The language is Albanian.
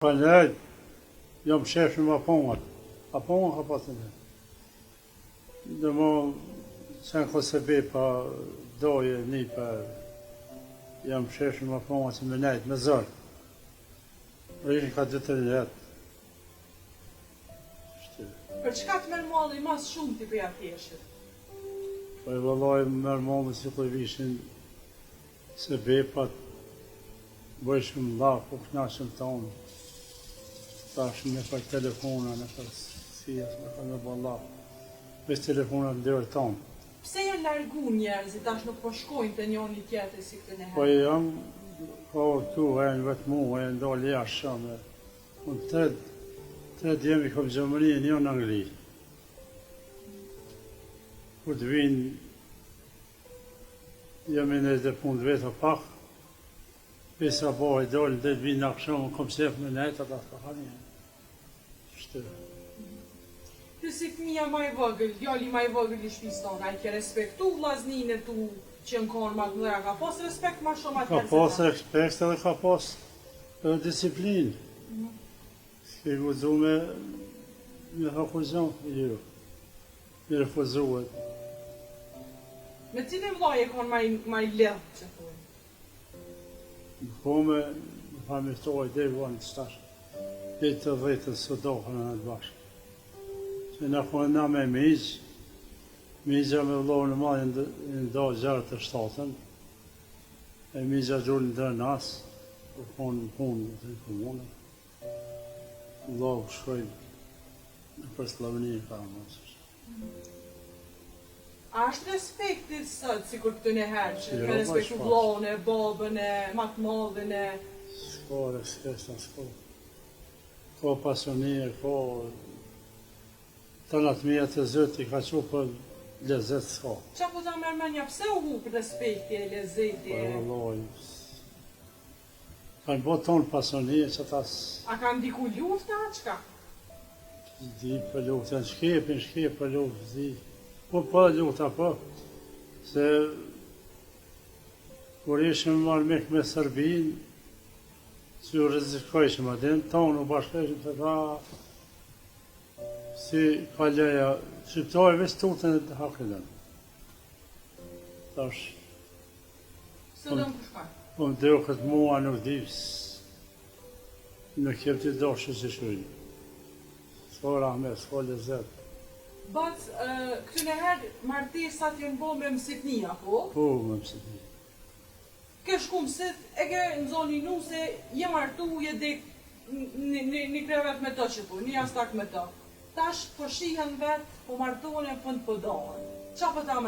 Falënderoj, jam shefim apongat. Apongat ka pasën e. Dhe mo, sen Kosebe pa doje, një pa, jam shefim apongat që me nejtë, me zërë. Rrinë ka 2-3 jetë. Për çka të merr malli mas shumë ti për atjeshit? Po e vëllaj merë malli si të vishin se bepat, bëjshëm la, po knaqëm tonë. Tash në për telefona, në për sijas, në për në bëlla. Veç telefona në dërë tonë. Pse janë largu njerëzit, tash nuk po shkojnë të njoni tjetër si këtë neherë? Po jam, ka këtu, e në vetë mu, e në dalë jashtë shumë. Unë tëtë jemi kom gjëmëri e një në Angli. Kur të vinë, jemi në dhe punë vetë o pak, pesa bëhë i dollë, dhe të vinë në akshëmë, kom sefë me nejtë, ata të kanë një. Ty si fëmija ma i vogël, djali ma i vogël i shtëpisë tonë, a i ke respektu vllaznin e tu që në konë ma të mëdha, ka pas respekt ma shumë atër se ta? Ka pas respekt edhe ka pas disiplinë. S'ke guzu me hakuzon, jo. Me refuzuet. Me cilin vllaj e konë ma i ledhë, që thunë? Po me famitoj dhe vanë të stash. Dhe të dhejtën së dohën në të bashkë. Që në konë na me migja me vlohë në madhë në do gjarë të shtatën, e migja gjurë në dërë nasë, po konë në punë të në komunë. Vlohë shkojnë në për Slavëni ka mësë. A është respektit sëtë, si kur këtë njëherë, që ka respektu vlohën e babën e matë madhën e... S'ko respekta, s'ko. Ko pasionie, ko... Të në të mija të zëti ka që për lezet s'ko. Qa po ta mërmenja, pse u hu për respekti e lezeti e... Po vëlloj... Kanë bo tonë pasionie që ta... A ka ndiku lufta, qka? Di për lufta, në shkepin për lufta, di. Po për lufta, po. Se... Kur ishëm marrë me Serbin, që ju rizikojshëm adin, tonë u bashkëshëm se ka... Si ka leja, shqiptare veç tutën e të hakinën. Tash... Së dëmë për shka? Po më deo këtë mua nuk divës. Nuk jem të doshë që shujnë. S'ko rahmet, s'ko lezet. Bac, këtë njëherë martesat jenë bo me mësitnia, po? Po, me mësitnia. Ke shku mësit, e ke në zoni nu se je martu, je dek një krevet me të që po, një astak me të. Tash po shihen vetë, po martohen e pënd po dohen. Qa po ta me